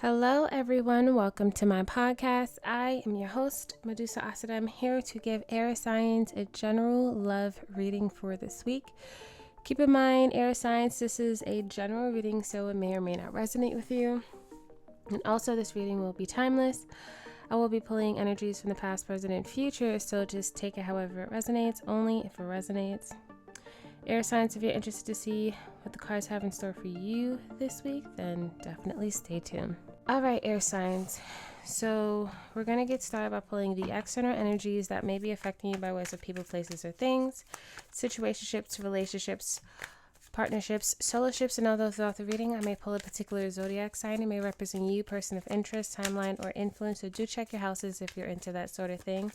Hello, everyone. Welcome to my podcast. I am your host, Medusa Asada. I'm here to give air signs a general love reading for this week. Keep in mind, air signs, this is a general reading, so it may or may not resonate with you. And also, this reading will be timeless. I will be pulling energies from the past, present, and future, so just take it however it resonates, only if it resonates. Air signs, if you're interested to see what the cards have in store for you this week, then definitely stay tuned. All right, air signs. So we're going to get started by pulling the external energies that may be affecting you by ways of people, places, or things, situationships, relationships, partnerships, solorships, and although throughout the reading I may pull a particular zodiac sign, it may represent you, person of interest, timeline, or influence, so do check your houses if you're into that sort of thing.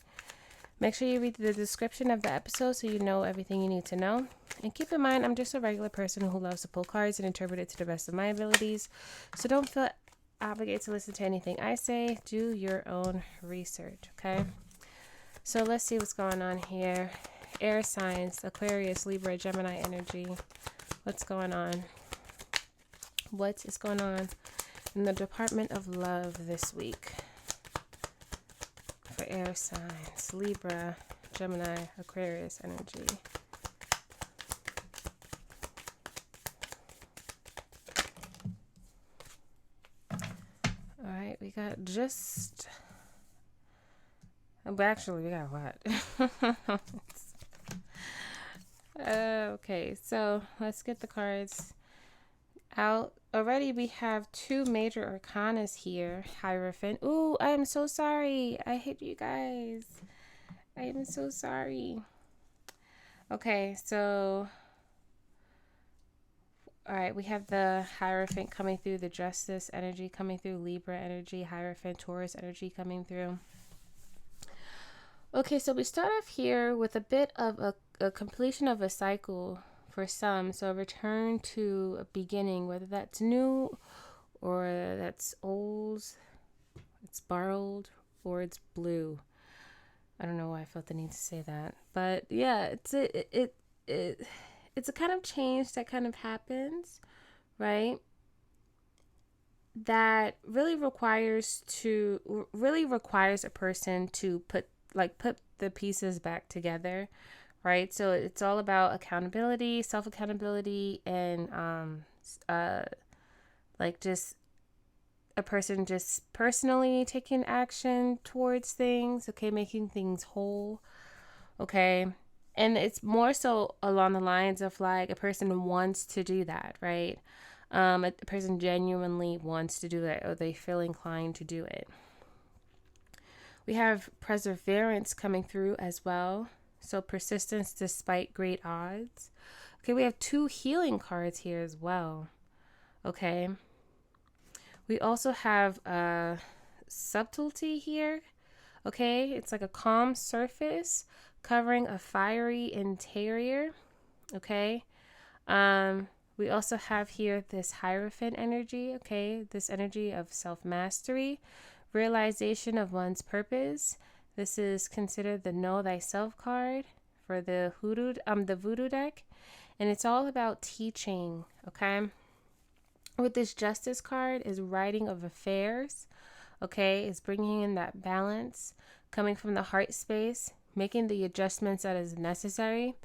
Make sure you read the description of the episode so you know everything you need to know. And keep in mind, I'm just a regular person who loves to pull cards and interpret it to the best of my abilities, so don't feel obligated to listen to anything I say. Do your own research, okay? So let's see what's going on here. Air signs, Aquarius, Libra, Gemini energy. What's going on? What is going on in the Department of Love this week for air signs, Libra, Gemini, Aquarius energy? All right, we got just... Actually, we got what? Okay, so let's get the cards out. Already we have two major arcanas here. Hierophant. Ooh, I'm so sorry. I hate you guys. I am so sorry. Okay, so... Alright, we have the Hierophant coming through, the Justice energy coming through, Libra energy, Hierophant, Taurus energy coming through. Okay, so we start off here with a bit of a completion of a cycle for some. So a return to a beginning, whether that's new or that's old, it's borrowed, or it's blue. I don't know why I felt the need to say that. But yeah, it's a kind of change that kind of happens, right? That really requires a person to put the pieces back together, right? So it's all about accountability, self-accountability, and just a person just personally taking action towards things, okay, making things whole, okay. And it's more so along the lines of like a person wants to do that, right? A person genuinely wants to do it, or they feel inclined to do it. We have perseverance coming through as well. So persistence despite great odds. Okay, we have two healing cards here as well. Okay. We also have subtlety here. Okay, it's like a calm surface covering a fiery interior. Okay. We also have here this Hierophant energy. Okay, this energy of self-mastery, realization of one's purpose. This is considered the Know Thyself card for the voodoo deck, and it's all about teaching, okay? With this Justice card is righting of affairs, okay? It's bringing in that balance, coming from the heart space, making the adjustments that is necessary,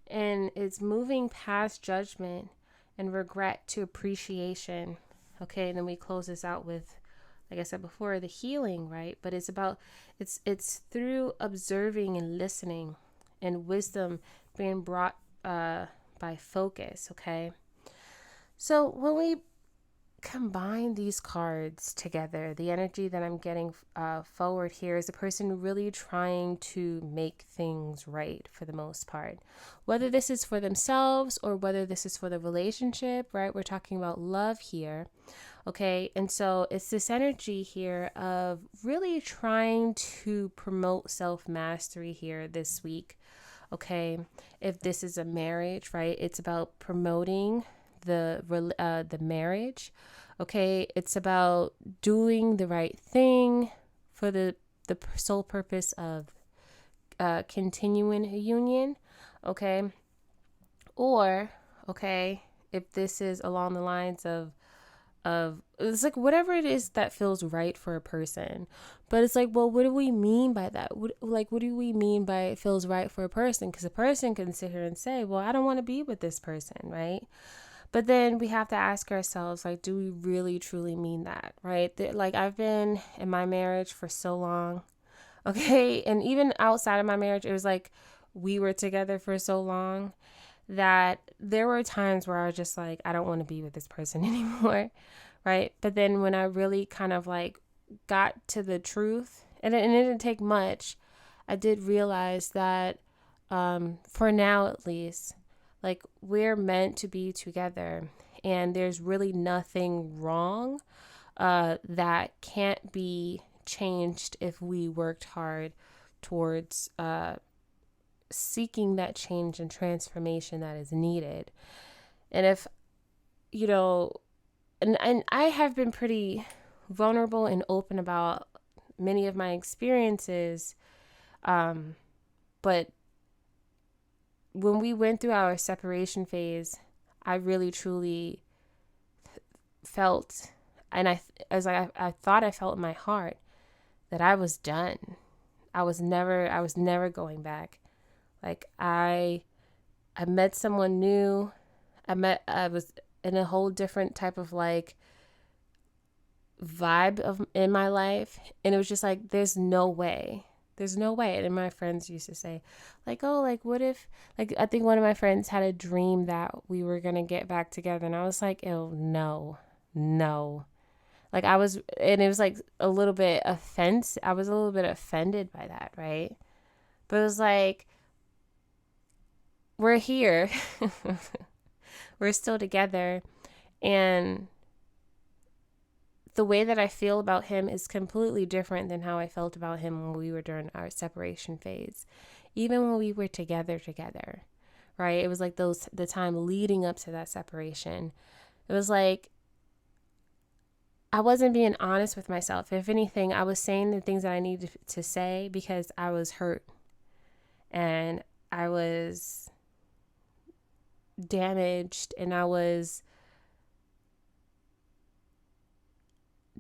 and it's moving past judgment and regret to appreciation, okay? And then we close this out with, like I said before, the healing, right? But it's about, it's through observing and listening and wisdom being brought by focus, okay? So when we combine these cards together, the energy that I'm getting forward here is a person really trying to make things right for the most part. Whether this is for themselves or whether this is for the relationship, right? We're talking about love here. Okay, and so it's this energy here of really trying to promote self-mastery here this week. Okay, if this is a marriage, right, it's about promoting the marriage. Okay, it's about doing the right thing for the sole purpose of continuing a union. Okay, or okay, if this is along the lines of it's like whatever it is that feels right for a person. But it's like, well, what do we mean by that? What do we mean by it feels right for a person? Because a person can sit here and say, well, I don't want to be with this person, right? But then we have to ask ourselves, like, do we really truly mean that, right? Like, I've been in my marriage for so long, okay? And even outside of my marriage, it was like we were together for so long that there were times where I was just like, I don't want to be with this person anymore, right? But then when I really kind of like got to the truth, and it didn't take much, I did realize that for now at least, like we're meant to be together, and there's really nothing wrong that can't be changed if we worked hard towards seeking that change and transformation that is needed. And if, you know, and I have been pretty vulnerable and open about many of my experiences, but when we went through our separation phase, I really truly felt, and I thought I felt in my heart that I was done. I was never going back. Like I met someone new. I was in a whole different type of like vibe in my life, and it was just like there's no way. And my friends used to say like, oh, like what if, like I think one of my friends had a dream that we were going to get back together, and I was like, oh, no. Like and it was like a little bit I was a little bit offended by that, right? But it was like, we're here. We're still together. And the way that I feel about him is completely different than how I felt about him when we were during our separation phase. Even when we were together, right? It was like the time leading up to that separation. It was like, I wasn't being honest with myself. If anything, I was saying the things that I needed to say because I was hurt. And I was damaged, and I was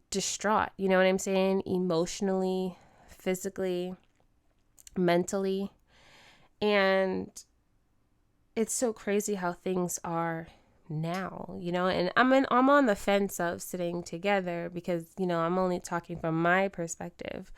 distraught, you know what I'm saying? Emotionally, physically, mentally. And it's so crazy how things are now, you know? And I'm on the fence of sitting together because, you know, I'm only talking from my perspective.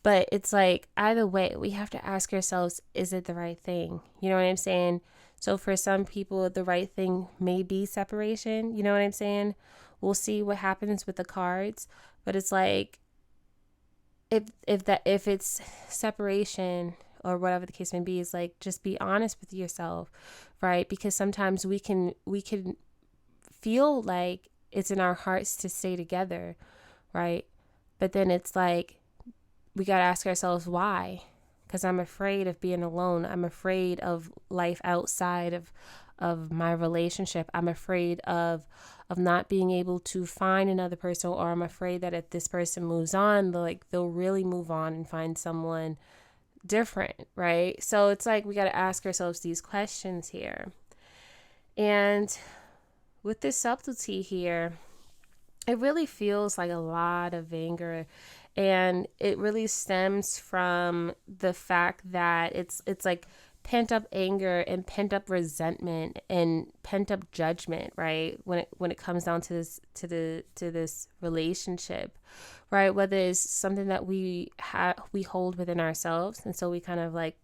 But it's like, either way, we have to ask ourselves, is it the right thing? You know what I'm saying? So for some people, the right thing may be separation. You know what I'm saying? We'll see what happens with the cards. But it's like, if it's separation or whatever the case may be, is like, just be honest with yourself, right? Because sometimes we can feel like it's in our hearts to stay together, right? But then it's like, we got to ask ourselves why. Because I'm afraid of being alone. I'm afraid of life outside of my relationship. I'm afraid of not being able to find another person, or I'm afraid that if this person moves on, they'll really move on and find someone different, right? So it's like we got to ask ourselves these questions here. And with this subtlety here, it really feels like a lot of anger, and it really stems from the fact that it's like pent up anger and pent up resentment and pent up judgment, right? When it comes down to this relationship, right? Whether it's something that we hold within ourselves, and so we kind of like,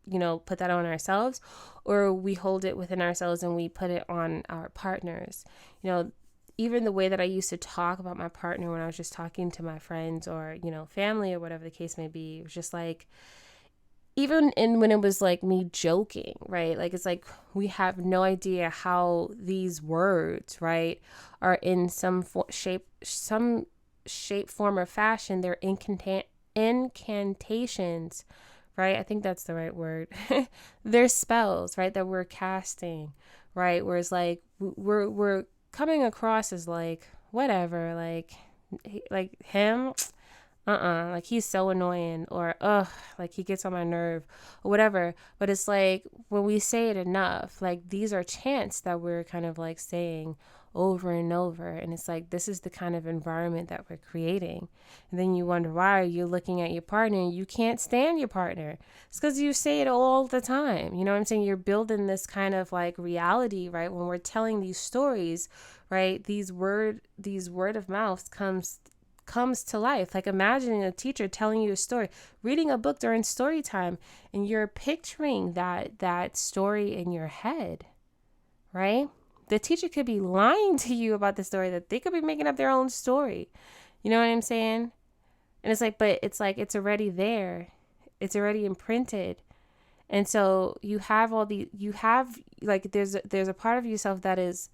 you know, put that on ourselves, or we hold it within ourselves and we put it on our partners. You know, even the way that I used to talk about my partner when I was just talking to my friends or, you know, family or whatever the case may be, it was just like, even when it was like me joking, right? Like, it's like, we have no idea how these words, right, are in some shape, form, or fashion. They're incantations, right? I think that's the right word. They're spells, right, that we're casting, right? Whereas like we're coming across as like, whatever, like him, like he's so annoying, or like he gets on my nerve, or whatever. But it's like, when we say it enough, like these are chants that we're kind of like saying over and over. And it's like, this is the kind of environment that we're creating. And then you wonder why you're looking at your partner and you can't stand your partner. It's because you say it all the time. You know what I'm saying? You're building this kind of like reality, right? When we're telling these stories, right? These word of mouth comes to life. Like imagining a teacher telling you a story, reading a book during story time, and you're picturing that story in your head, right? The teacher could be lying to you about the story, that they could be making up their own story. You know what I'm saying? And it's like, but it's like, it's already there. It's already imprinted. And so you have like, there's a part of yourself that is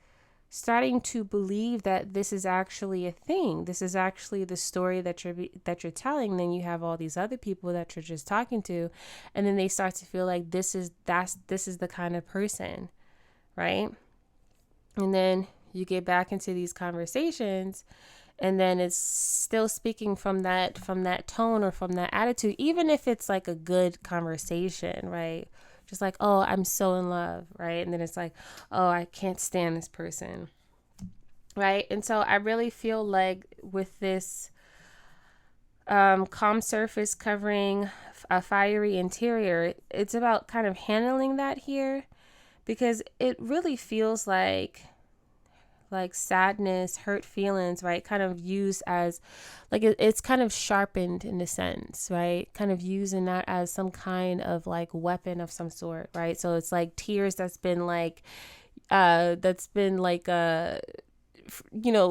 starting to believe that this is actually a thing. This is actually the story that you're telling. Then you have all these other people that you're just talking to, and then they start to feel like this is the kind of person, right? And then you get back into these conversations, and then it's still speaking from that tone or from that attitude, even if it's like a good conversation, right? Just like, oh, I'm so in love, right? And then it's like, oh, I can't stand this person, right? And so I really feel like with this calm surface covering a fiery interior, it's about kind of handling that here, because it really feels like sadness, hurt feelings, right? Kind of used as like it's kind of sharpened in a sense, right? Kind of using that as some kind of like weapon of some sort, right? So it's like tears that's been like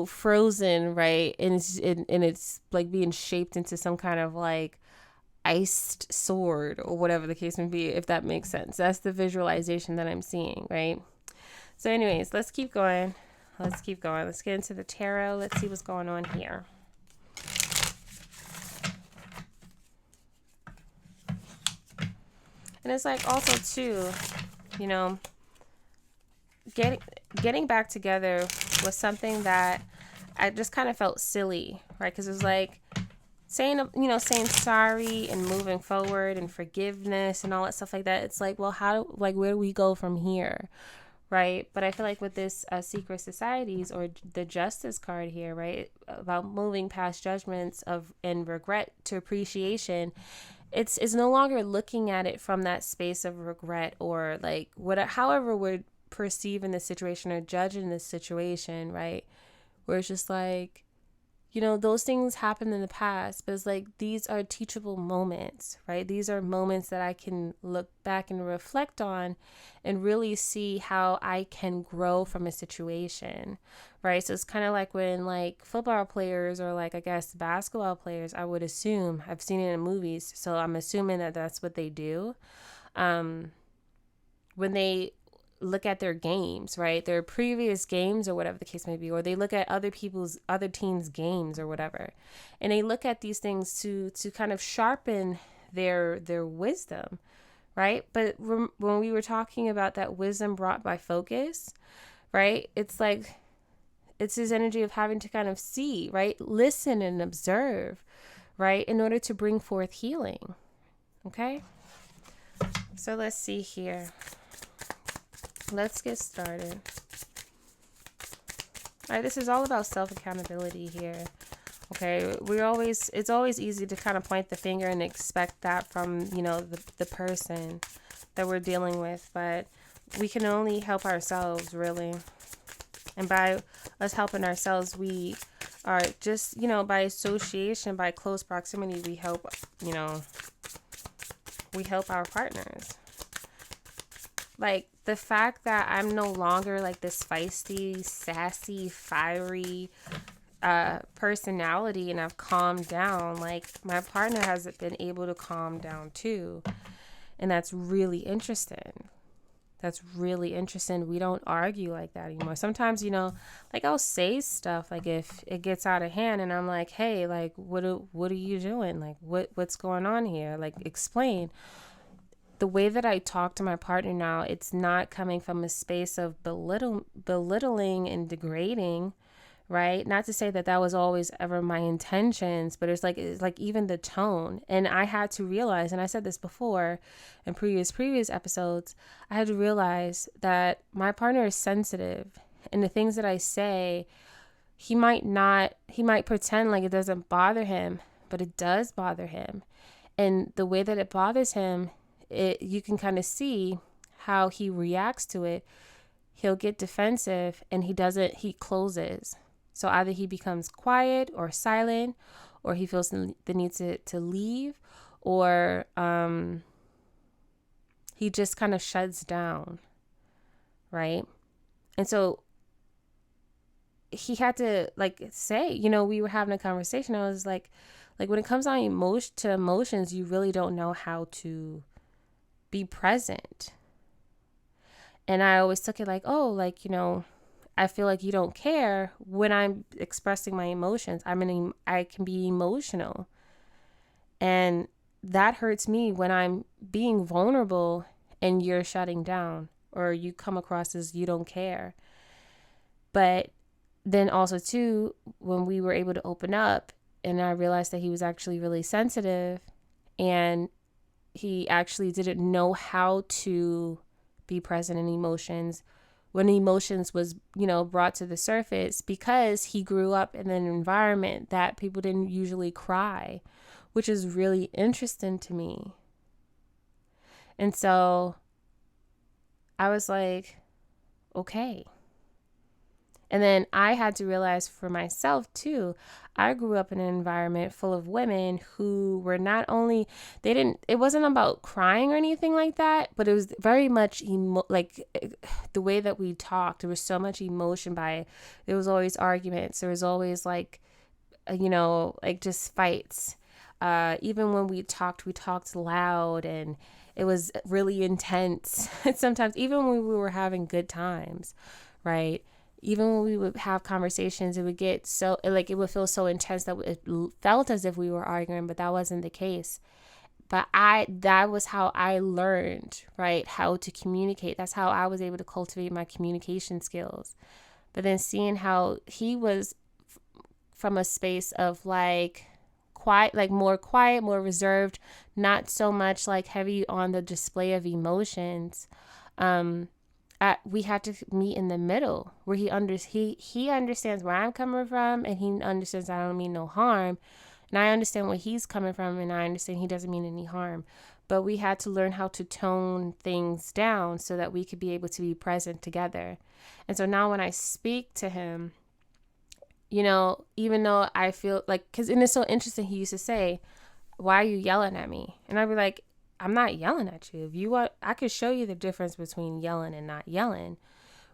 frozen, right? And it's like being shaped into some kind of like iced sword or whatever the case may be, if that makes sense. That's the visualization that I'm seeing, right? So anyways, let's keep going. Let's get into the tarot. Let's see what's going on here. And it's like also too, getting back together was something that I just kind of felt silly, right? Because it was like saying sorry and moving forward and forgiveness and all that stuff like that. It's like, well, where do we go from here? Right. But I feel like with this secret societies or the justice card here, right, about moving past judgments and regret to appreciation, it's no longer looking at it from that space of regret or like however we're perceiving the situation or judging the situation, right? Where it's just like, those things happened in the past, but it's like these are teachable moments, right? These are moments that I can look back and reflect on and really see how I can grow from a situation, right? So it's kind of like when like football players or like, I guess, basketball players, I would assume, I've seen it in movies, so I'm assuming that that's what they do. When they look at their games, right? Their previous games or whatever the case may be, or they look at other teams' games or whatever. And they look at these things to kind of sharpen their wisdom, right? But when we were talking about that wisdom brought by focus, right? It's like, it's this energy of having to kind of see, right? Listen and observe, right? In order to bring forth healing. Okay? So let's see here. Let's get started. All right, this is all about self-accountability here. Okay, it's always easy to kind of point the finger and expect that from, the person that we're dealing with, but we can only help ourselves, really. And by us helping ourselves, we are just, by association, by close proximity, we help our partners. Like, the fact that I'm no longer like this feisty, sassy, fiery personality, and I've calmed down, like my partner hasn't been able to calm down too. And that's really interesting. We don't argue like that anymore. Sometimes, like I'll say stuff like if it gets out of hand and I'm like, hey, like what are you doing? Like what's going on here? Like explain. The way that I talk to my partner now, it's not coming from a space of belittling and degrading, right? Not to say that was always ever my intentions, but it's like even the tone. And I had to realize, and I said this before in previous episodes, I had to realize that my partner is sensitive and the things that I say, he might pretend like it doesn't bother him, but it does bother him. And the way that it bothers him, you can kind of see how he reacts to it. He'll get defensive and he closes. So either he becomes quiet or silent, or he feels the need to leave, or he just kind of shuts down, right? And so he had to say, we were having a conversation. I was like when it comes on emotions, you really don't know how to be present. And I always took it I feel like you don't care when I'm expressing my emotions. I can be emotional. And that hurts me when I'm being vulnerable and you're shutting down, or you come across as you don't care. But then also too, when we were able to open up and I realized that he was actually really sensitive and he actually didn't know how to be present in emotions when emotions was, brought to the surface, because he grew up in an environment that people didn't usually cry, which is really interesting to me. And so I was like, okay. And then I had to realize for myself too, I grew up in an environment full of women who were not only, it wasn't about crying or anything like that, but it was very much the way that we talked, there was so much emotion by it. There was always arguments. There was always just fights. Even when we talked loud, and it was really intense. And sometimes even when we were having good times, right? Even when we would have conversations, it would get so, it would feel so intense that it felt as if we were arguing, but that wasn't the case. But that was how I learned, right, how to communicate. That's how I was able to cultivate my communication skills. But then seeing how he was from a space of quiet, more quiet, more reserved, not so much heavy on the display of emotions. We had to meet in the middle where he understands where I'm coming from, and he understands I don't mean no harm, and I understand where he's coming from, and I understand he doesn't mean any harm. But we had to learn how to tone things down so that we could be able to be present together. And so now when I speak to him, even though I feel and it's so interesting, he used to say, "Why are you yelling at me?" And I'd be like, I'm not yelling at you. If you want, I could show you the difference between yelling and not yelling,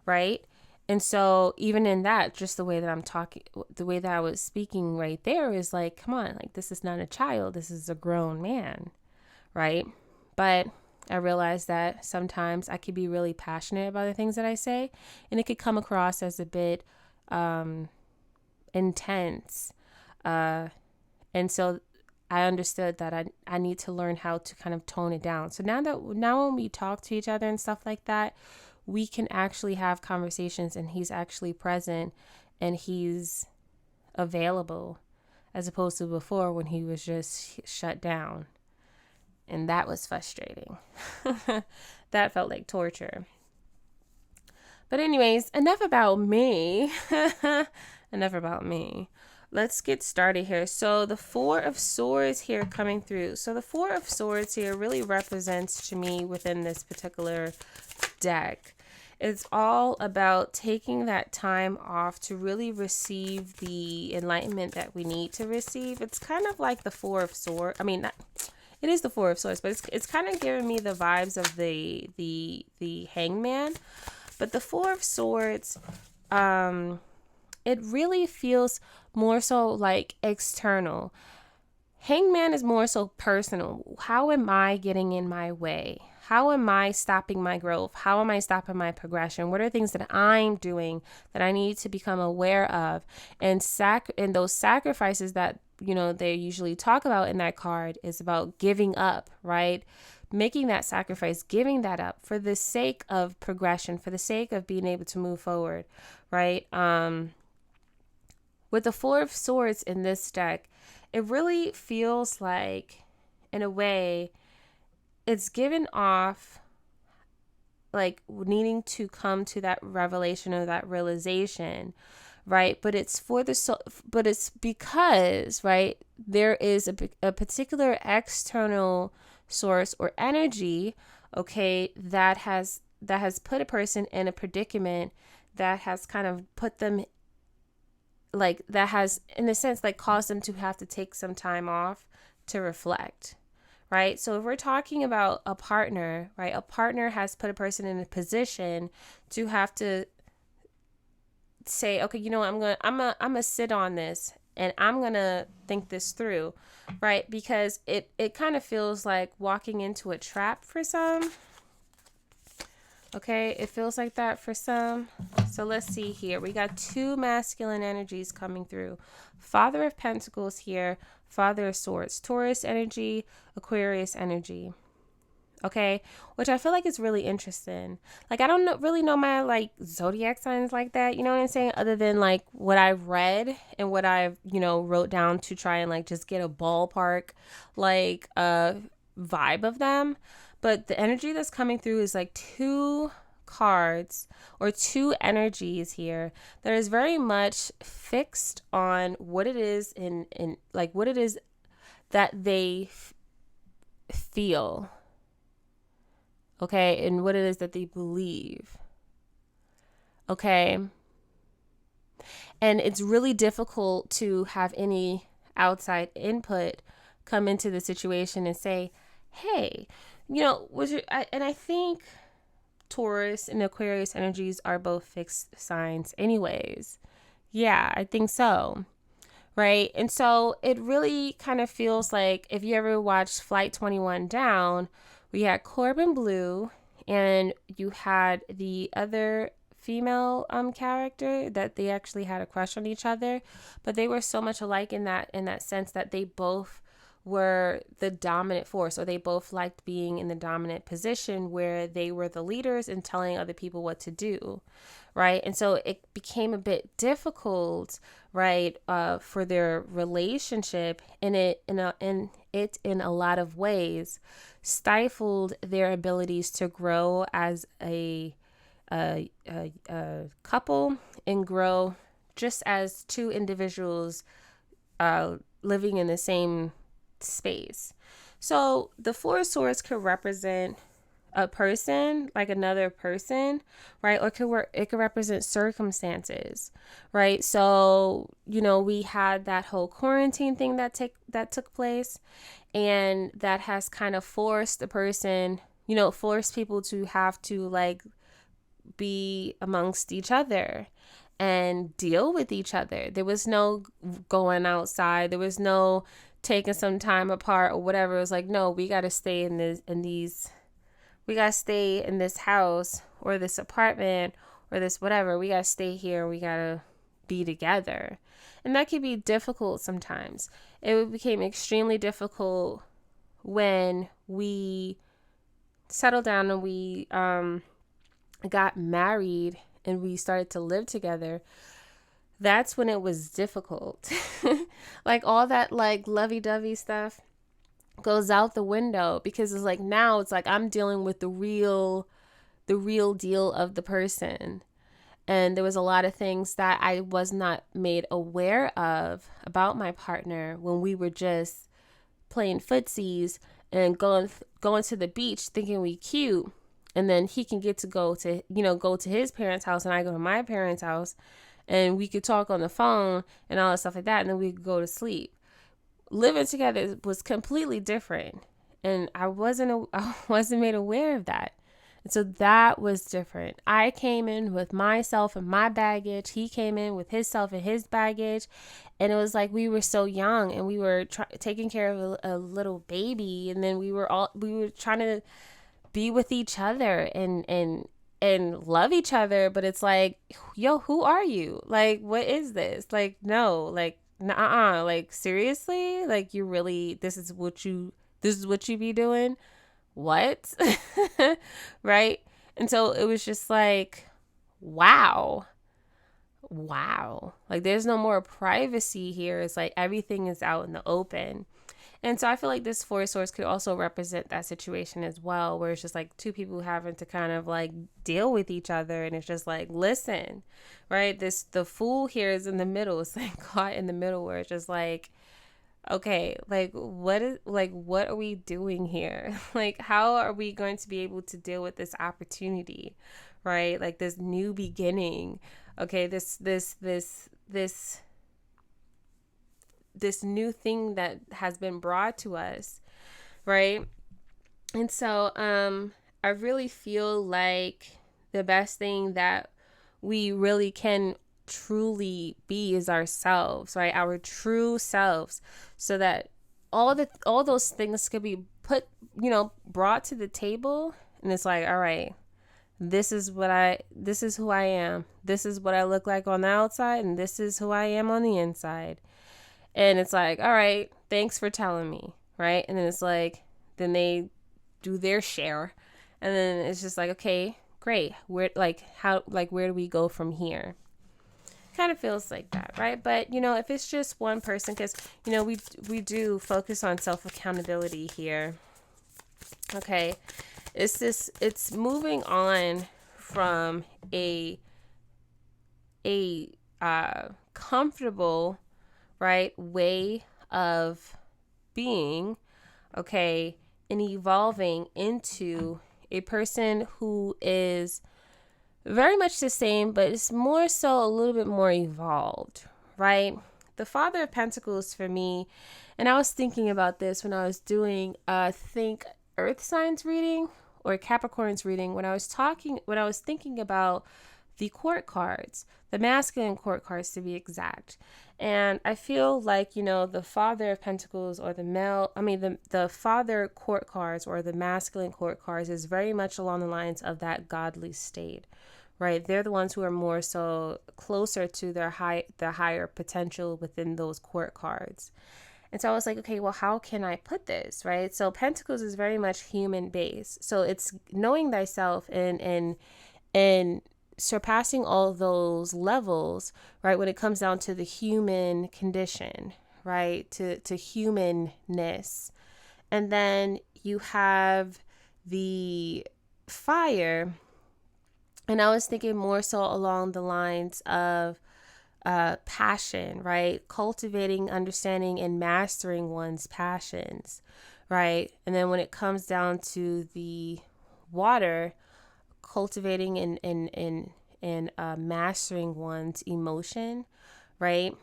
right? And so even in that, just the way that I'm talking, the way that I was speaking right there is come on, this is not a child. This is a grown man, right? But I realized that sometimes I could be really passionate about the things that I say, and it could come across as a bit intense. And so I understood that I need to learn how to kind of tone it down. So now when we talk to each other and stuff like that, we can actually have conversations, and he's actually present and he's available, as opposed to before when he was just shut down. And that was frustrating. That felt like torture. But anyways, enough about me. Enough about me. Let's get started here. So the Four of Swords here coming through. So the Four of Swords here really represents to me within this particular deck. It's all about taking that time off to really receive the enlightenment that we need to receive. It's kind of like the Four of Swords. I mean, it is the Four of Swords, but it's kind of giving me the vibes of the Hangman. But the Four of Swords, it really feels more so external. Hangman is more so personal. How am I getting in my way? How am I stopping my growth? How am I stopping my progression? What are things that I'm doing that I need to become aware of? And those sacrifices that, they usually talk about in that card is about giving up, right? Making that sacrifice, giving that up for the sake of progression, for the sake of being able to move forward, right? With the Four of Swords in this deck, it really feels like, in a way, it's given off like needing to come to that revelation or that realization, right? But it's for the soul, but it's because, right, there is a particular external source or energy, okay, that has put a person in a predicament, that has kind of put them, like, that has in a sense like caused them to have to take some time off to reflect, right? So if we're talking about a partner, right, a partner has put a person in a position to have to say, okay, you know what, I'm gonna sit on this and I'm gonna think this through, right? Because it kind of feels like walking into a trap for some. Okay, it feels like that for some. So let's see here. We got two masculine energies coming through. Father of Pentacles here, Father of Swords, Taurus energy, Aquarius energy. Okay, which I feel like is really interesting. Like, I don't really know my like zodiac signs like that, you know what I'm saying, other than like what I've read and what I've, you know, wrote down to try and like just get a ballpark like vibe of them. But the energy that's coming through is like two cards or two energies here that is very much fixed on what it is in like what it is that they feel, okay, and what it is that they believe, okay. And it's really difficult to have any outside input come into the situation and say, hey, you know, and I think Taurus and Aquarius energies are both fixed signs anyways. Yeah, I think so. Right. And so it really kind of feels like if you ever watched Flight 21 Down, we had Corbin Blue and you had the other female character that they actually had a crush on each other, but they were so much alike in that sense that they both were the dominant force, or they both liked being in the dominant position where they were the leaders and telling other people what to do, right? And so it became a bit difficult, right, for their relationship, and it in a lot of ways stifled their abilities to grow as a couple and grow just as two individuals living in the same space. So the Four of Swords could represent a person, like another person, right? Or it could represent circumstances, right? So, you know, we had that whole quarantine thing that took place, and that has kind of forced the person, you know, forced people to have to like be amongst each other and deal with each other. There was no going outside. There was no taking some time apart or whatever. It was like, no, we got to stay we got to stay in this house or this apartment or this whatever. We got to stay here. We got to be together. And that can be difficult sometimes. It became extremely difficult when we settled down and we got married and we started to live together. That's when it was difficult. Like all that like lovey-dovey stuff goes out the window, because it's like now it's like I'm dealing with the real deal of the person. And there was a lot of things that I was not made aware of about my partner when we were just playing footsies and going to the beach thinking we cute. And then he can get to go to his parents' house and I go to my parents' house, and we could talk on the phone and all that stuff like that. And then we could go to sleep. Living together was completely different. And I wasn't made aware of that. And so that was different. I came in with myself and my baggage. He came in with himself and his baggage. And it was like we were so young and we were taking care of a little baby. And then we were trying to be with each other and love each other. But it's like, yo, who are you? Like, what is this? Like, no, like, nuh-uh. Like, seriously? Like, you really, this is what you be doing? What? Right? And so it was just like, wow. Like, there's no more privacy here. It's like everything is out in the open. And so I feel like this Four of Swords could also represent that situation as well, where it's just like two people having to kind of like deal with each other. And it's just like, listen, right? The Fool here is in the middle. It's like caught in the middle where it's just like, okay, what are we doing here? Like, how are we going to be able to deal with this opportunity, right? Like this new beginning. Okay, this new thing that has been brought to us, right? And so I really feel like the best thing that we really can truly be is ourselves, right? Our true selves, so that all those things could be put, brought to the table, and it's like, all right, this is who I am. This is what I look like on the outside, and this is who I am on the inside. And it's like, all right, thanks for telling me, right? And then it's like, then they do their share, and then it's just like, okay, great. Where do we go from here? Kind of feels like that, right? But if it's just one person, because we do focus on self accountability here. Okay, it's moving on from a comfortable, right, way of being, okay, and evolving into a person who is very much the same, but it's more so a little bit more evolved, right? The Father of Pentacles for me, and I was thinking about this when I was doing think Earth signs reading or Capricorn's reading, when I was thinking about the court cards, the masculine court cards to be exact. And I feel like, the Father of Pentacles or the Father court cards or the masculine court cards is very much along the lines of that godly state, right? They're the ones who are more so closer to their higher potential within those court cards. And so I was like, okay, well, how can I put this, right? So Pentacles is very much human based. So it's knowing thyself and surpassing all those levels, right? When it comes down to the human condition, right? To humanness. And then you have the fire. And I was thinking more so along the lines of passion, right? Cultivating, understanding, and mastering one's passions, right? And then when it comes down to the water, cultivating and mastering one's emotion, right?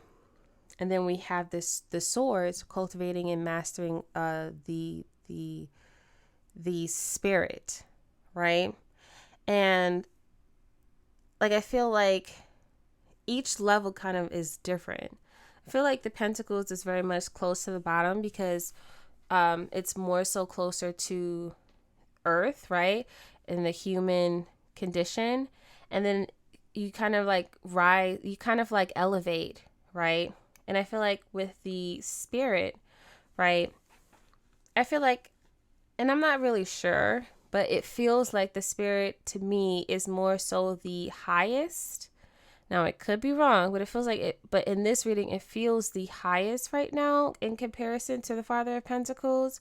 And then we have the swords, cultivating and mastering the spirit, right? And like, I feel like each level kind of is different. I feel like the Pentacles is very much close to the bottom because it's more so closer to Earth, right? In the human condition. And then you kind of like elevate, right? And I feel like with the spirit, right? I feel like, and I'm not really sure, but it feels like the spirit to me is more so the highest. Now, it could be wrong, but it feels like it. But in this reading, it feels the highest right now in comparison to the Father of Pentacles,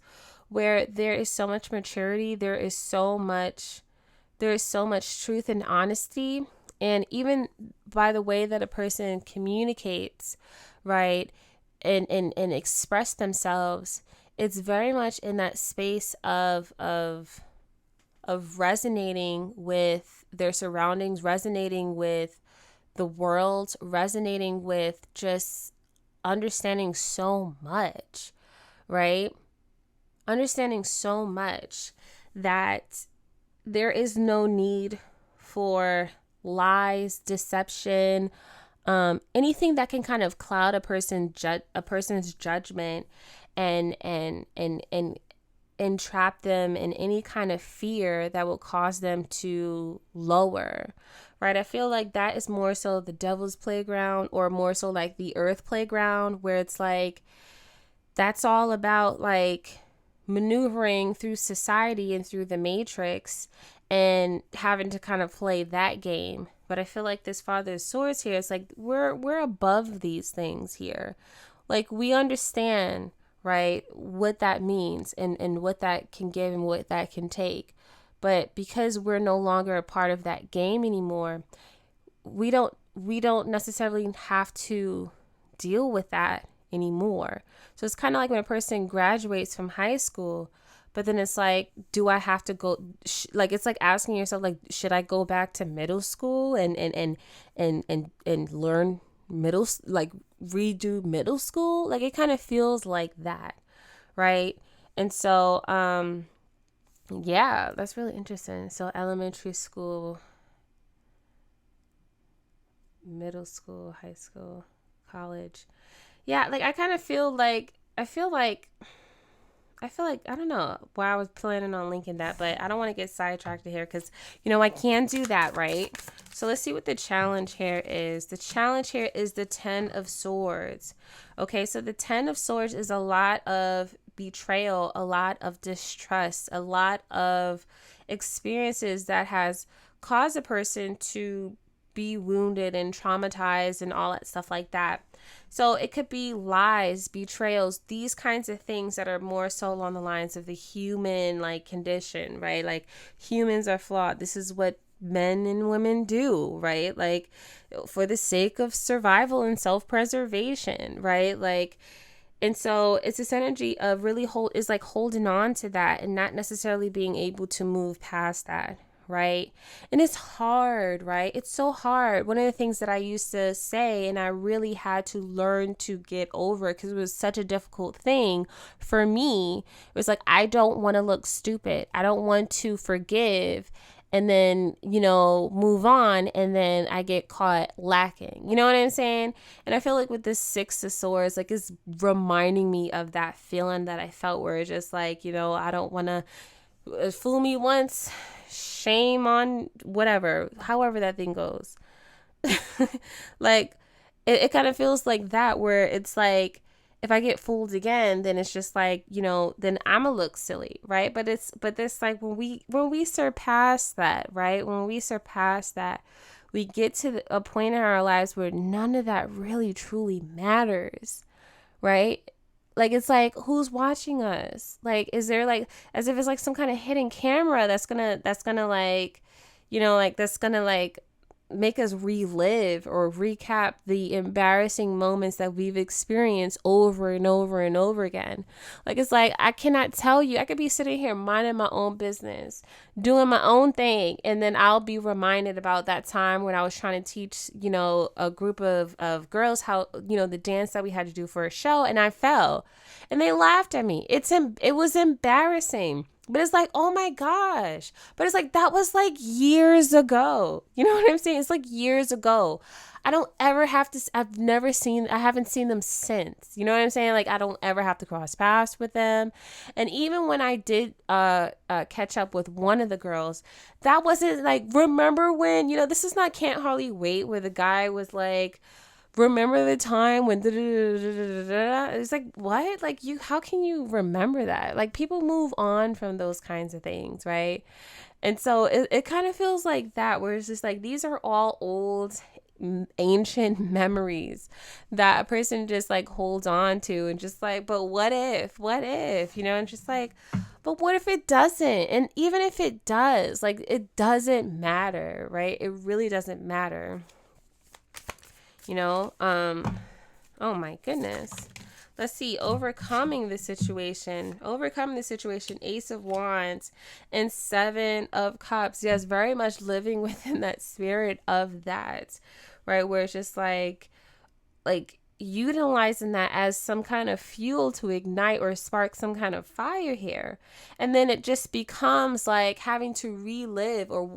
where there is so much maturity. There is so much truth and honesty. And even by the way that a person communicates, right, and express themselves, it's very much in that space of resonating with their surroundings, resonating with the world, resonating with just understanding so much, right? Understanding so much that there is no need for lies, deception, anything that can kind of cloud a person's judgment and entrap them in any kind of fear that will cause them to lower, right? I feel like that is more so the devil's playground, or more so like the earth playground, where it's like, that's all about like maneuvering through society and through the matrix and having to kind of play that game. But I feel like this Father's Swords here, it's like we're above these things here. Like, we understand, right? What that means and what that can give and what that can take. But because we're no longer a part of that game anymore, we don't necessarily have to deal with that anymore. So it's kind of like when a person graduates from high school, but then it's like, do I have to go like it's like asking yourself, like, should I go back to middle school and learn like redo middle school? Like it kind of feels like that, right? And so yeah, that's really interesting. So elementary school, middle school, high school, college. Yeah, like I kind of feel like I don't know why I was planning on linking that, but I don't want to get sidetracked here because I can do that, right? So let's see what the challenge here is. The challenge here is the 10 of Swords. Okay, so the 10 of Swords is a lot of betrayal, a lot of distrust, a lot of experiences that has caused a person to be wounded and traumatized and all that stuff like that. So it could be lies, betrayals, these kinds of things that are more so along the lines of the human like condition, right? Like humans are flawed. This is what men and women do, right? Like for the sake of survival and self-preservation, right? Like, and so it's this energy of really holding on to that and not necessarily being able to move past that, right? And it's hard, right? It's so hard. One of the things that I used to say, and I really had to learn to get over because it was such a difficult thing for me, it was like, I don't want to look stupid. I don't want to forgive and then, move on and then I get caught lacking. You know what I'm saying? And I feel like with this 6 of Swords, like it's reminding me of that feeling that I felt where it's just like, I don't want to fool me once, shame on whatever, however that thing goes. Like it kind of feels like that where it's like if I get fooled again, then it's just like, then I'ma look silly, right? But this like when we surpass that, right? When we surpass that, we get to a point in our lives where none of that really truly matters, right? Like it's like who's watching us? Like is there like as if it's like some kind of hidden camera that's gonna like that's gonna like make us relive or recap the embarrassing moments that we've experienced over and over and over again. Like it's like I cannot tell you, I could be sitting here minding my own business, doing my own thing, and then I'll be reminded about that time when I was trying to teach a group of girls how the dance that we had to do for a show, and I fell and they laughed at me. It was embarrassing. But it's like, oh my gosh. But it's like, that was like years ago. You know what I'm saying? It's like years ago. I don't ever have to, I haven't seen them since. You know what I'm saying? Like, I don't ever have to cross paths with them. And even when I did catch up with one of the girls, that wasn't like, remember when, this is not Can't Hardly Wait, where the guy was like, remember the time when it's like, what? Like how can you remember that? Like people move on from those kinds of things, right? And so it kind of feels like that, where it's just like these are all old ancient memories that a person just like holds on to and just like, but what if and just like, but what if it doesn't? And even if it does, like it doesn't matter, right? It really doesn't matter. Oh my goodness. Let's see, overcoming the situation, Ace of Wands and 7 of Cups. Yes, very much living within that spirit of that, right? Where it's just like utilizing that as some kind of fuel to ignite or spark some kind of fire here. And then it just becomes like having to relive or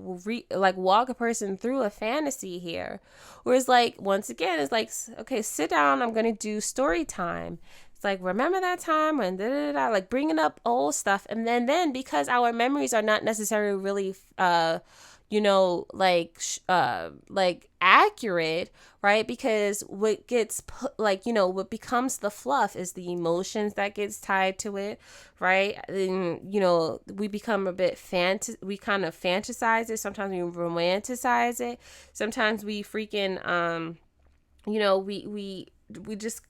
like walk a person through a fantasy here. Whereas like, once again, it's like, okay, sit down. I'm going to do story time. It's like, remember that time when like bringing up old stuff. And then because our memories are not necessarily really, like accurate, right? Because what gets what becomes the fluff is the emotions that gets tied to it, right? And we become a bit we kind of fantasize it. Sometimes we romanticize it. Sometimes we freaking we just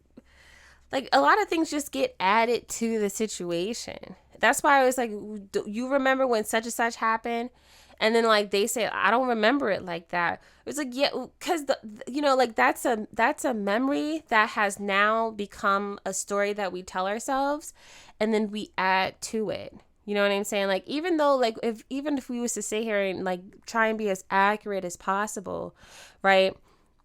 Like, a lot of things just get added to the situation. That's why I was like, you remember when such and such happened? And then like they say, I don't remember it like that. It's like, yeah, because like that's a memory that has now become a story that we tell ourselves, and then we add to it. You know what I'm saying? Like, even though, like, even if we was to sit here and like try and be as accurate as possible, right?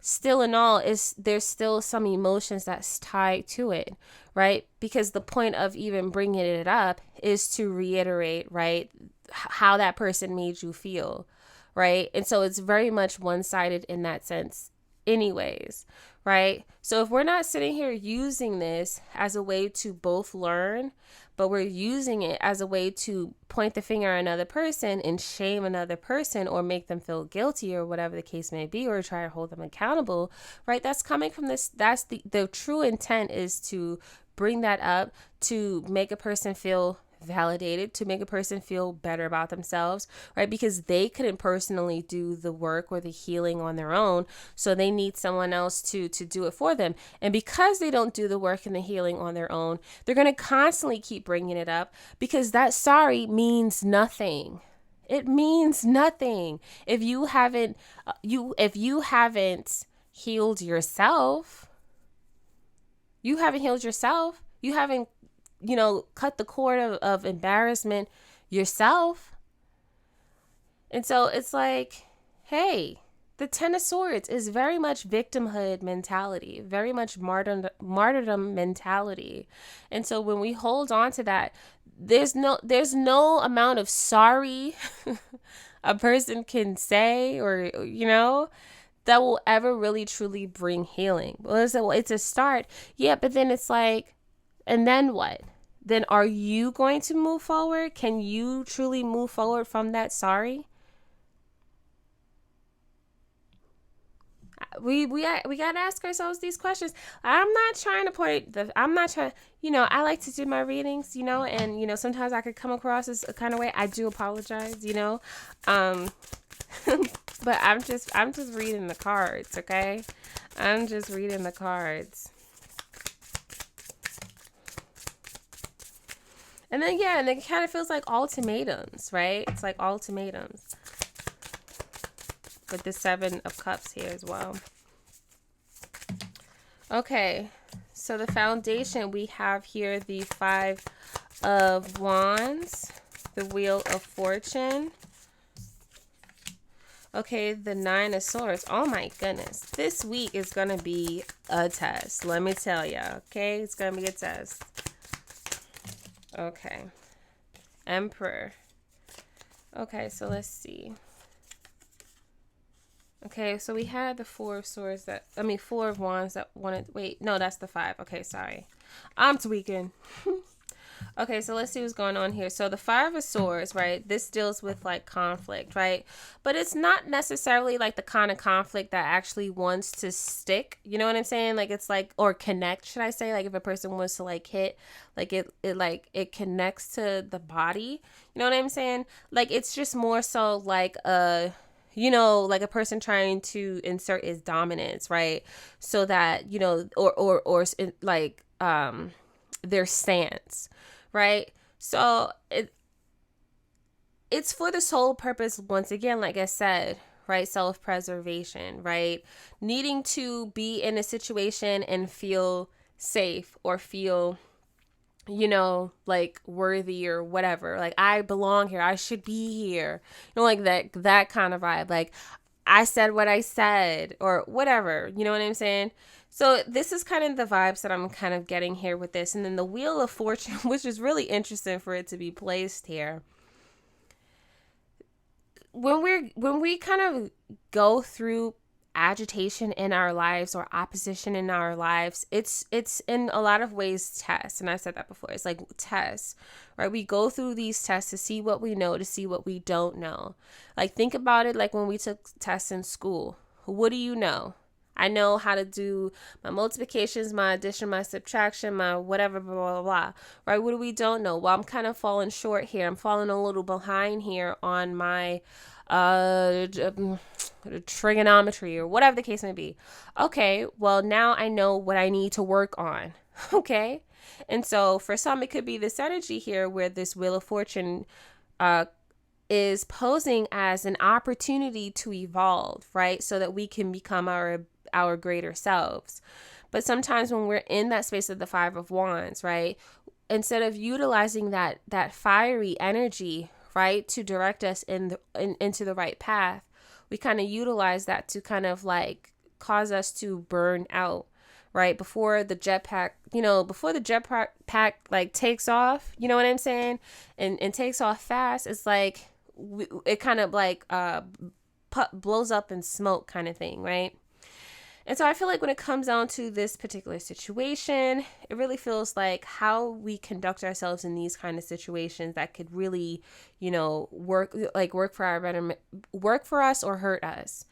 Still in all, is there's still some emotions that's tied to it, right? Because the point of even bringing it up is to reiterate, right, how that person made you feel, right? And so it's very much one-sided in that sense anyways, right? So if we're not sitting here using this as a way to both learn, but we're using it as a way to point the finger at another person and shame another person or make them feel guilty or whatever the case may be, or try to hold them accountable, right? That's coming from this. That's the true intent, is to bring that up, to make a person feel validated, to make a person feel better about themselves, right? Because they couldn't personally do the work or the healing on their own, so they need someone else to do it for them. And because they don't do the work and the healing on their own, they're going to constantly keep bringing it up, because that sorry means nothing. It means nothing if you haven't healed yourself. You haven't healed yourself. You haven't cut the cord of embarrassment yourself. And so it's like, hey, the Ten of Swords is very much victimhood mentality, very much martyrdom mentality. And so when we hold on to that, there's no amount of sorry a person can say, or, that will ever really truly bring healing. Well, it's a start. Yeah, but then it's like, and then what? Then are you going to move forward? Can you truly move forward from that sorry? We got to ask ourselves these questions. I'm not trying to I like to do my readings, and sometimes I could come across as a kind of way. I do apologize, but I'm just reading the cards, okay? I'm just reading the cards. And then, yeah, and it kind of feels like ultimatums, right? It's like ultimatums. With the Seven of Cups here as well. Okay, so the foundation, we have here the Five of Wands, the Wheel of Fortune. Okay, the Nine of Swords. Oh my goodness. This week is going to be a test. Let me tell you, okay? It's going to be a test. Okay. Emperor. Okay, so let's see. Okay, so we had the Four of Wands that wanted, wait, no, that's the Five. Okay, sorry. I'm tweaking. Okay, so let's see what's going on here. So the Five of Swords, right? This deals with like conflict, right? But it's not necessarily like the kind of conflict that actually wants to stick. You know what I'm saying? Like, it's like, or connect, should I say? Like, if a person wants to like hit, like it connects to the body. You know what I'm saying? Like, it's just more so like like a person trying to insert his dominance, right? So that, or like their stance, right? So it's for the sole purpose, once again, like I said, right? Self-preservation, right? Needing to be in a situation and feel safe, or feel, like worthy or whatever. Like, I belong here. I should be here. Like that kind of vibe. Like, I said what I said, or whatever. You know what I'm saying? So this is kind of the vibes that I'm kind of getting here with this. And then the Wheel of Fortune, which is really interesting for it to be placed here. When we kind of go through agitation in our lives or opposition in our lives, it's in a lot of ways tests. And I said that before. It's like tests, right? We go through these tests to see what we know, to see what we don't know. Like, think about it like when we took tests in school. What do you know? I know how to do my multiplications, my addition, my subtraction, my whatever, blah, blah, blah, right? What do we don't know? Well, I'm kind of falling short here. I'm falling a little behind here on my trigonometry or whatever the case may be. Okay, well, now I know what I need to work on. Okay. And so for some, it could be this energy here where this Wheel of Fortune uh, is posing as an opportunity to evolve, right? So that we can become our greater selves. But sometimes when we're in that space of the Five of Wands, right, instead of utilizing that fiery energy, right, to direct us into the right path, we kind of utilize that to kind of like cause us to burn out, right? Before the jetpack, before the jetpack like takes off, you know what I'm saying? And takes off fast. It's like, it kind of like blows up in smoke kind of thing, right? And so I feel like when it comes down to this particular situation, it really feels like how we conduct ourselves in these kind of situations that could really, work for our betterment, work for us or hurt us.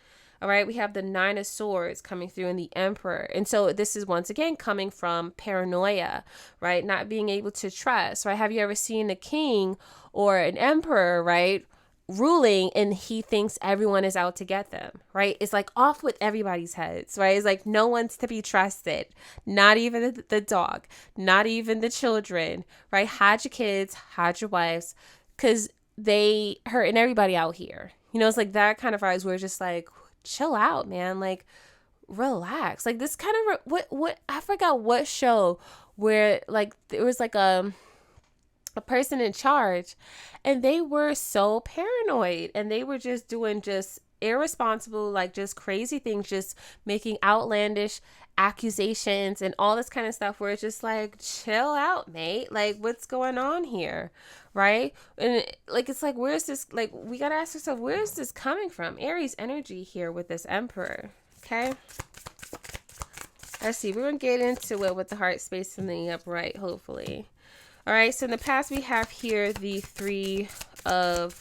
All right, we have the Nine of Swords coming through and the Emperor. And so this is once again coming from paranoia, right? Not being able to trust, right? Have you ever seen a king or an emperor, right, ruling and he thinks everyone is out to get them, right? It's like off with everybody's heads, right? It's like no one's to be trusted, not even the dog, not even the children, right? Hide your kids, hide your wives, because they hurting everybody out here. It's like that kind of vibes where it's just like, chill out, man. Like, relax. Like this kind of, what, I forgot what show where like there was like a person in charge and they were so paranoid and they were just doing just irresponsible, like just crazy things, just making outlandish accusations and all this kind of stuff where it's just like, chill out, mate. Like, what's going on here? Right? And like, it's like, where's this, like, we got to ask ourselves, where's this coming from? Aries energy here with this Emperor. Okay. Let's see. We're going to get into it with the heart space in the upright, hopefully. All right, so in the past, we have here the Three of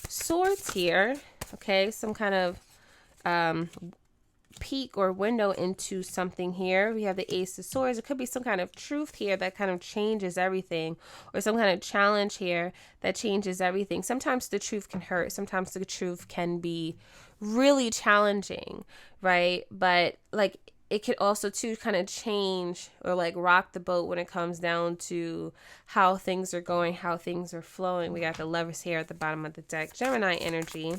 Swords here, okay? Some kind of peek or window into something here. We have the Ace of Swords. It could be some kind of truth here that kind of changes everything, or some kind of challenge here that changes everything. Sometimes the truth can hurt. Sometimes the truth can be really challenging, right? But, like, it could also too kind of change or like rock the boat when it comes down to how things are going, how things are flowing. We got the Lovers here at the bottom of the deck, Gemini energy.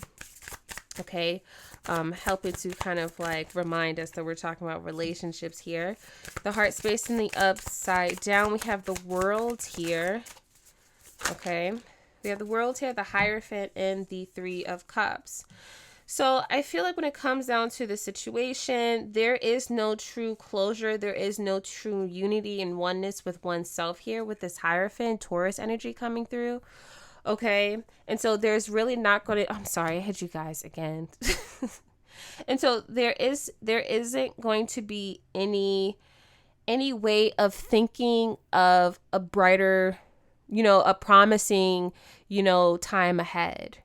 Okay. Helping to kind of like remind us that we're talking about relationships here. The heart space in the upside down. We have the World here. Okay. We have the World here, the Hierophant, and the Three of Cups. So I feel like when it comes down to the situation, there is no true closure. There is no true unity and oneness with oneself here with this Hierophant, Taurus energy coming through. Okay. And so there's really not going to, I'm sorry, I hit you guys again. And so there isn't going to be any way of thinking of a brighter, a promising, time ahead.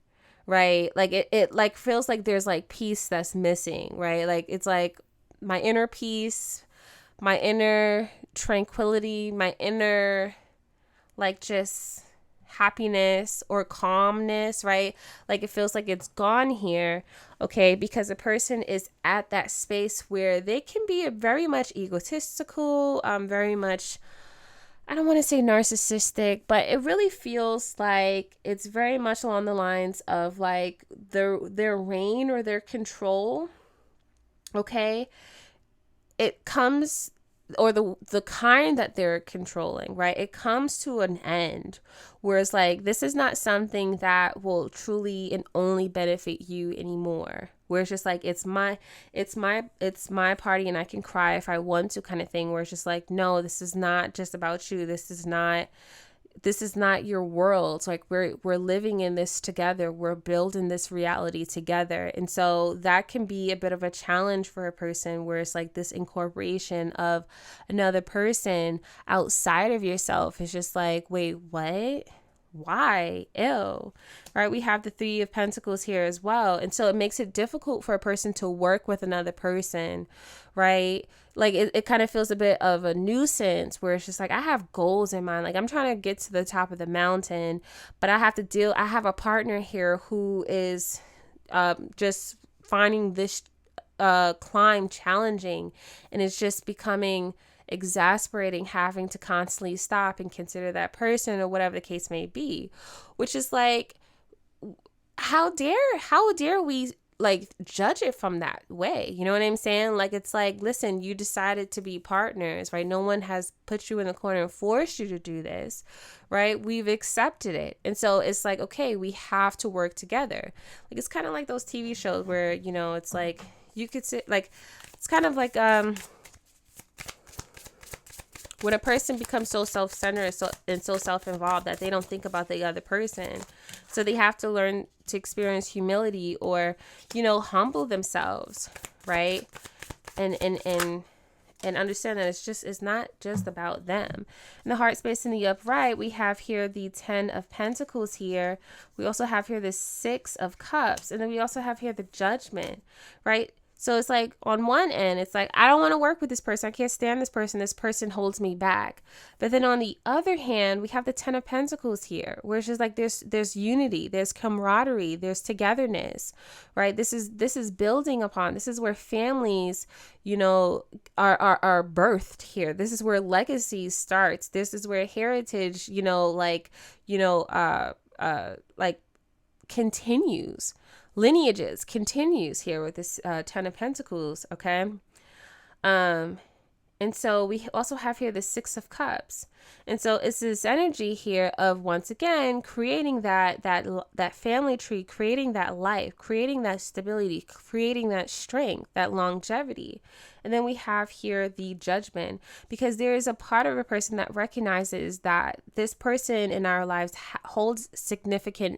Right? Like it like feels like there's like peace that's missing, right? Like it's like my inner peace, my inner tranquility, my inner like just happiness or calmness, right? Like it feels like it's gone here, okay? Because a person is at that space where they can be very much egotistical, very much, I don't want to say narcissistic, but it really feels like it's very much along the lines of like their reign or their control. Okay. It comes, or the kind that they're controlling, right? It comes to an end. Whereas like, this is not something that will truly and only benefit you anymore. Where it's just like, it's my party and I can cry if I want to kind of thing. Where it's just like, no, this is not just about you. This is not your world. So like we're living in this together. We're building this reality together. And so that can be a bit of a challenge for a person where it's like this incorporation of another person outside of yourself is just like, wait, what? Why? Ew. Right? We have the Three of Pentacles here as well. And so it makes it difficult for a person to work with another person, right? Like it kind of feels a bit of a nuisance where it's just like, I have goals in mind. Like I'm trying to get to the top of the mountain, but I have a partner here who is just finding this climb challenging, and it's just becoming exasperating having to constantly stop and consider that person or whatever the case may be, which is like, how dare we like judge it from that way? You know what I'm saying? Like, it's like, listen, you decided to be partners, right? No one has put you in the corner and forced you to do this, right? We've accepted it. And so it's like, okay, we have to work together. Like, it's kind of like those TV shows where, you know, it's like you could sit, like, it's kind of like when a person becomes so self-centered and so self-involved that they don't think about the other person. So they have to learn to experience humility, or, you know, humble themselves, right? And understand that it's not just about them. In the heart space in the upright, we have here the 10 of Pentacles here. We also have here the 6 of Cups. And then we also have here the Judgment, right? So it's like, on one end, it's like, I don't want to work with this person. I can't stand this person. This person holds me back. But then on the other hand, we have the 10 of Pentacles here, where it's just like there's unity, there's camaraderie, there's togetherness, right? This is building upon. This is where families, you know, are birthed here. This is where legacy starts. This is where heritage, you know, like continues. Lineages continues here with this 10 of Pentacles, okay? And so we also have here the 6 of Cups. And so it's this energy here of, once again, creating that family tree, creating that life, creating that stability, creating that strength, that longevity. And then we have here the Judgment, because there is a part of a person that recognizes that this person in our lives holds significance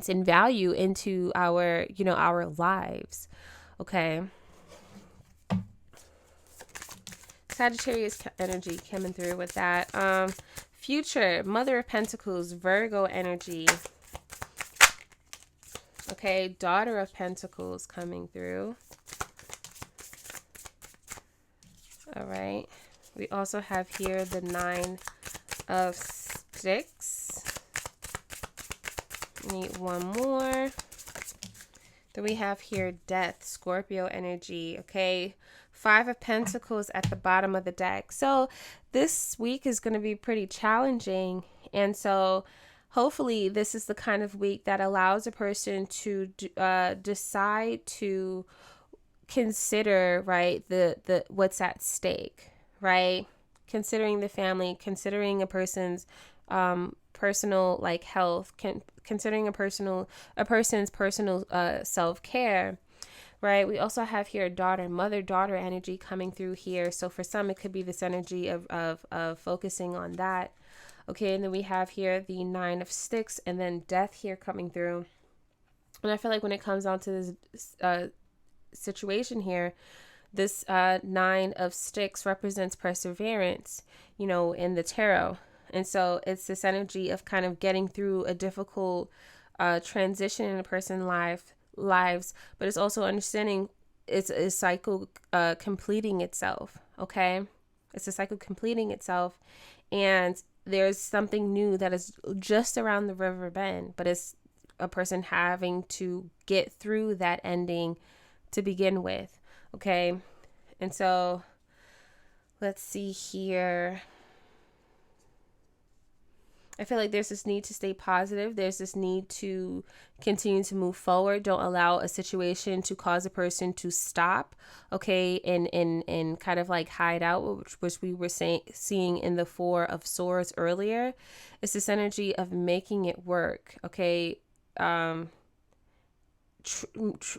and value into our, you know, our lives. Okay. Sagittarius energy coming through with that. Future, Mother of Pentacles, Virgo energy. Okay, Daughter of Pentacles coming through. All right. We also have here the 9 of Sticks. Need one more. Then we have here Death, Scorpio energy. Okay. 5 of Pentacles at the bottom of the deck. So this week is going to be pretty challenging. And so hopefully this is the kind of week that allows a person to decide to consider, right, the what's at stake, right? Considering the family, considering a person's personal like health, considering a person's personal self-care. Right. We also have here mother-daughter energy coming through here. So for some, it could be this energy of focusing on that. Okay. And then we have here the 9 of Sticks and then Death here coming through. And I feel like when it comes down to this situation here, this 9 of Sticks represents perseverance, you know, in the tarot. And so it's this energy of kind of getting through a difficult transition in a person's lives, but it's also understanding it's a cycle completing itself. Okay, it's a cycle completing itself, and there's something new that is just around the river bend, but it's a person having to get through that ending to begin with. Okay, and so let's see here. I feel like there's this need to stay positive. There's this need to continue to move forward. Don't allow a situation to cause a person to stop, okay, and kind of like hide out, which we were seeing in the 4 of Swords earlier. It's this energy of making it work, okay,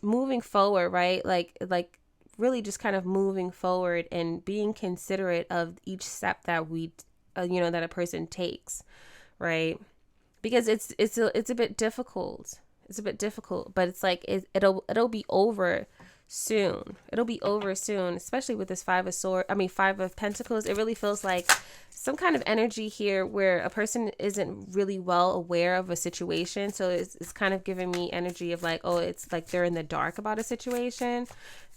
moving forward, right? Like really just kind of moving forward and being considerate of each step that we, that a person takes. Right, because it's a bit difficult. It's a bit difficult, but it's like it'll be over soon. It'll be over soon, especially with this 5 of Pentacles. It really feels like some kind of energy here where a person isn't really well aware of a situation. So it's kind of giving me energy of like, oh, it's like they're in the dark about a situation.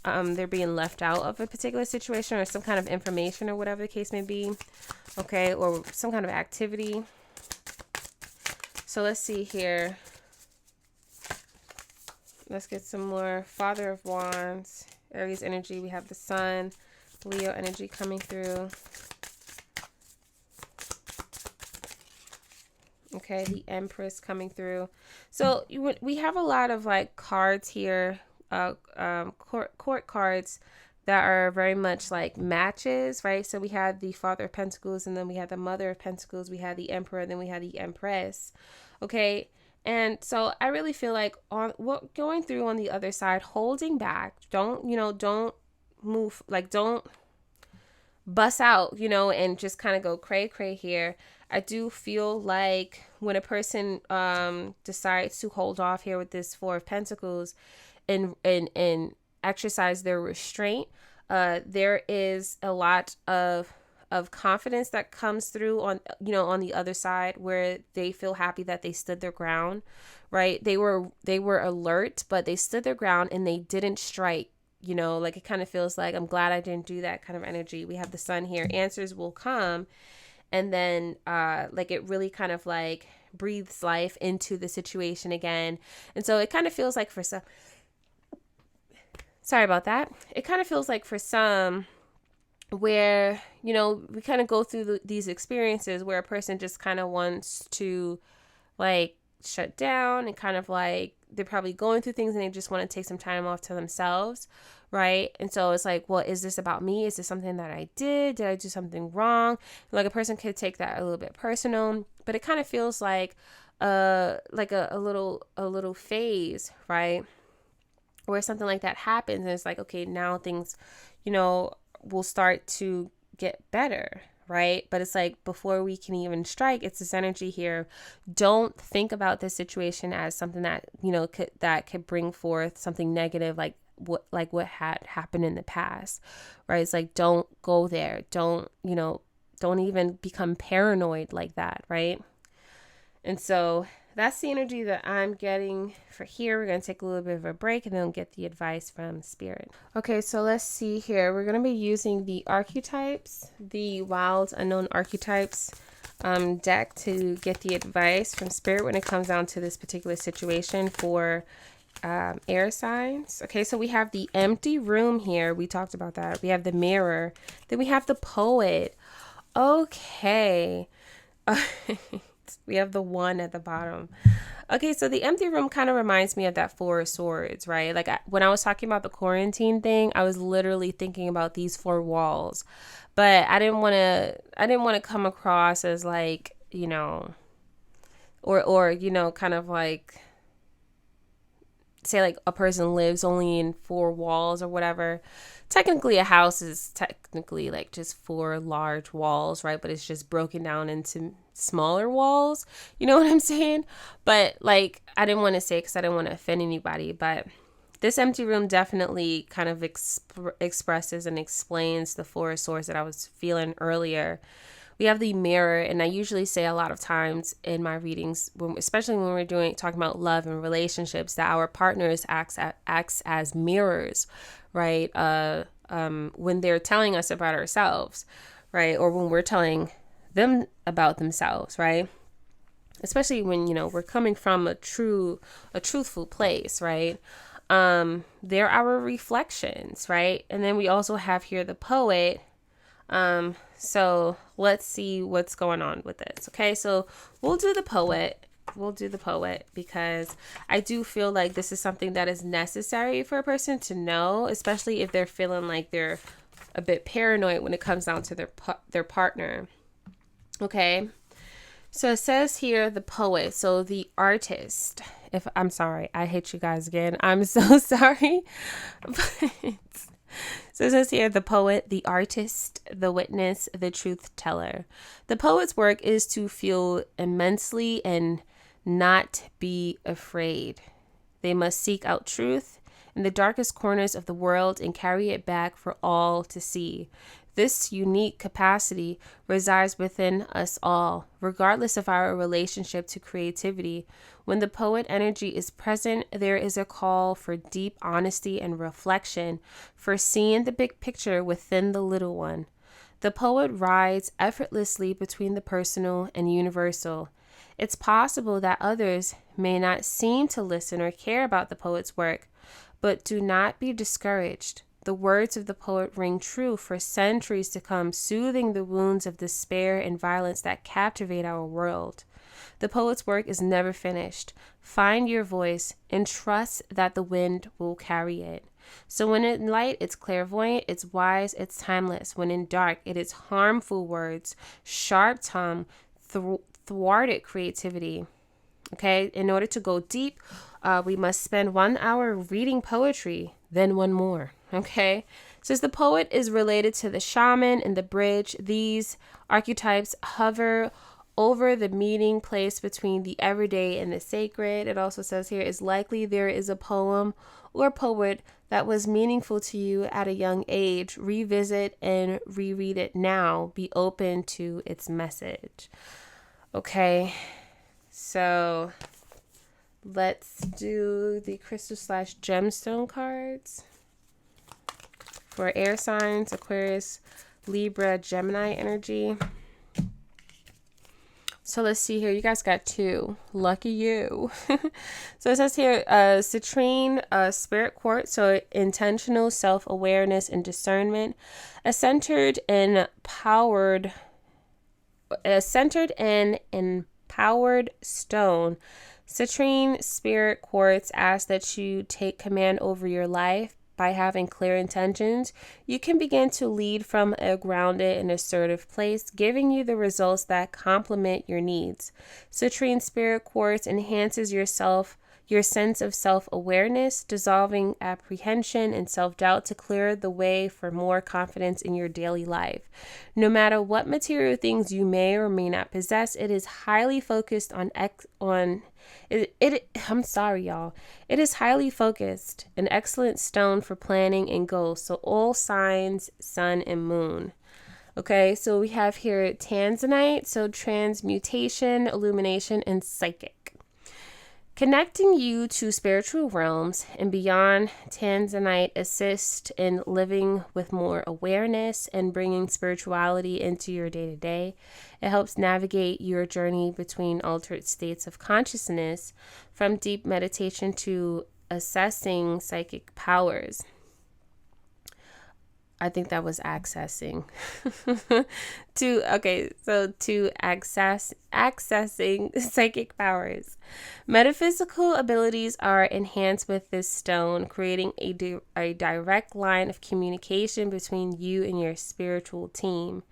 They're being left out of a particular situation or some kind of information or whatever the case may be. Okay, or some kind of activity. So let's see here. Let's get some more. Father of Wands, Aries energy. We have the Sun, Leo energy coming through. Okay, the Empress coming through. So we have a lot of like cards here, court cards that are very much like matches, right? So we have the Father of Pentacles, and then we have the Mother of Pentacles. We have the Emperor, and then we have the Empress. Okay, and so I really feel like on what going through on the other side, holding back. Don't don't move, like don't bust out, and just kind of go cray cray here. I do feel like when a person decides to hold off here with this Four of Pentacles and exercise their restraint, there is a lot of confidence that comes through on on the other side, where they feel happy that they stood their ground, right? They were alert, but they stood their ground and they didn't strike. Like it kind of feels like, I'm glad I didn't do that kind of energy. We have the Sun here. Answers will come. And then like it really kind of like breathes life into the situation again. And so it kind of feels like for some, sorry about that. It kind of feels like for some where, we kind of go through these experiences where a person just kind of wants to like shut down and kind of like they're probably going through things and they just want to take some time off to themselves, right? And so it's like, well, is this about me? Is this something that I did? Did I do something wrong? Like a person could take that a little bit personal, but it kind of feels like a little phase, right? Where something like that happens and it's like, okay, now things, will start to get better, right? But it's like, before we can even strike, it's this energy here. Don't think about this situation as something that could bring forth something negative, like what had happened in the past, right? It's like, don't go there. Don't even become paranoid like that, right? And so that's the energy that I'm getting for here. We're going to take a little bit of a break and then we'll get the advice from Spirit. Okay, so let's see here. We're going to be using the archetypes, the Wild Unknown Archetypes deck to get the advice from Spirit when it comes down to this particular situation for air signs. Okay, so we have the Empty Room here. We talked about that. We have the Mirror. Then we have the Poet. Okay. We have the One at the bottom. Okay, so the Empty Room kind of reminds me of that Four of Swords, right? Like when I was talking about the quarantine thing, I was literally thinking about these four walls, but I didn't want to come across as like, or kind of like say like a person lives only in four walls or whatever. Technically a house is technically like just four large walls, right? But it's just broken down into smaller walls. You know what I'm saying? But like, I didn't want to say, because I didn't want to offend anybody, but this Empty Room definitely kind of expresses and explains the Four of Swords that I was feeling earlier. We have the Mirror, and I usually say a lot of times in my readings, especially when we're talking about love and relationships, that our partners acts as mirrors, right? When they're telling us about ourselves, right? Or when we're telling them about themselves, right? Especially when, we're coming from a truthful place, right? They're our reflections, right? And then we also have here the Poet. So let's see what's going on with this. Okay, so we'll do the Poet. Because I do feel like this is something that is necessary for a person to know, especially if they're feeling like they're a bit paranoid when it comes down to their partner. Okay, so it says here the Poet, so the artist. I'm sorry, I hate you guys again. I'm so sorry. So it says here the Poet, the artist, the witness, the truth teller. The poet's work is to feel immensely and not be afraid. They must seek out truth in the darkest corners of the world and carry it back for all to see. This unique capacity resides within us all, regardless of our relationship to creativity. When the poet energy is present, there is a call for deep honesty and reflection, for seeing the big picture within the little one. The poet rides effortlessly between the personal and universal. It's possible that others may not seem to listen or care about the poet's work, but do not be discouraged. The words of the poet ring true for centuries to come, soothing the wounds of despair and violence that captivate our world. The poet's work is never finished. Find your voice and trust that the wind will carry it. So when in light, it's clairvoyant, it's wise, it's timeless. When in dark, it is harmful words, sharp tongue, thwarted creativity. Okay, in order to go deep, we must spend 1 hour reading poetry, then one more. Okay, since the poet is related to the shaman and the bridge, these archetypes hover over the meeting place between the everyday and the sacred. It also says here, is likely there is a poem or poet that was meaningful to you at a young age. Revisit and reread it now. Be open to its message. Okay, so let's do the crystal/gemstone cards for air signs, Aquarius, Libra, Gemini energy. So let's see here. You guys got 2. Lucky you. So it says here, citrine, spirit quartz, so intentional self-awareness and discernment, a centered and empowered stone. Citrine spirit quartz asks that you take command over your life. By having clear intentions, you can begin to lead from a grounded and assertive place, giving you the results that complement your needs. Citrine spirit quartz enhances your sense of self-awareness, dissolving apprehension and self-doubt to clear the way for more confidence in your daily life. No matter what material things you may or may not possess, it is highly focused I'm sorry, y'all. It is highly focused, an excellent stone for planning and goals. So all signs, sun and moon. Okay, so we have here tanzanite, so transmutation, illumination, and psychic. Connecting you to spiritual realms and beyond, tanzanite assists in living with more awareness and bringing spirituality into your day-to-day. It helps navigate your journey between altered states of consciousness, from deep meditation to assessing psychic powers. I think that was accessing. to accessing psychic powers. Metaphysical abilities are enhanced with this stone, creating a direct line of communication between you and your spiritual team.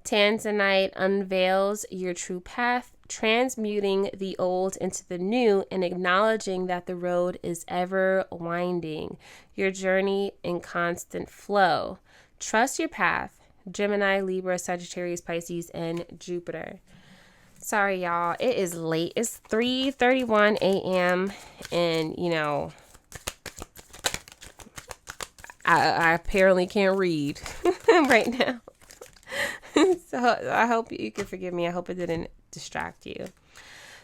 Tanzanite unveils your true path, transmuting the old into the new and acknowledging that the road is ever winding, your journey in constant flow. Trust your path. Gemini, Libra, Sagittarius, Pisces, and Jupiter. Sorry, y'all. It is late. It's 3:31 a.m. And, I apparently can't read right now. So I hope you can forgive me. I hope it didn't distract you.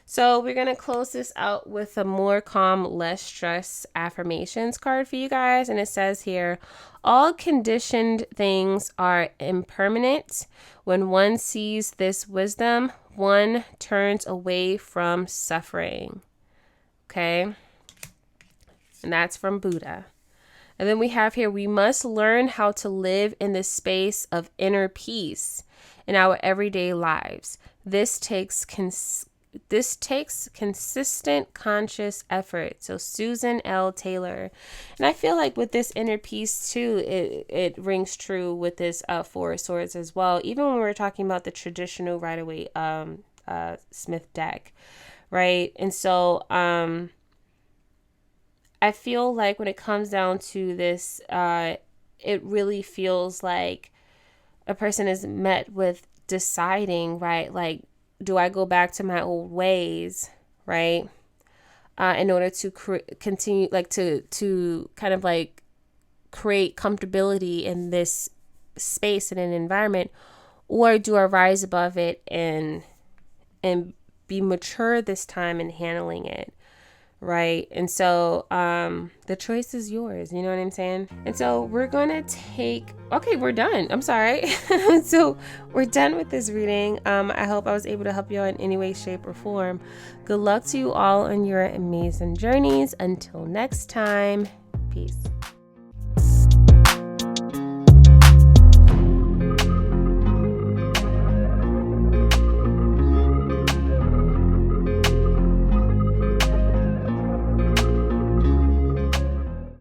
So we're going to close this out with a more calm, less stress affirmations card for you guys. And it says here, all conditioned things are impermanent. When one sees this wisdom, one turns away from suffering. Okay. And that's from Buddha. And then we have here, we must learn how to live in the space of inner peace in our everyday lives. This takes consistent, conscious effort. So Susan L. Taylor. And I feel like with this inner peace too, it rings true with this Four of Swords as well. Even when we're talking about the traditional Rider-Waite Smith deck, right? And so I feel like when it comes down to this, it really feels like a person is met with deciding, right? Like, do I go back to my old ways, right? In order to continue, like to kind of like create comfortability in this space and an environment, or do I rise above it and be mature this time in handling it? Right. And so the choice is yours. You know what I'm saying? And so we're going to we're done. I'm sorry. So we're done with this reading. I hope I was able to help you out in any way, shape, or form. Good luck to you all on your amazing journeys. Until next time. Peace.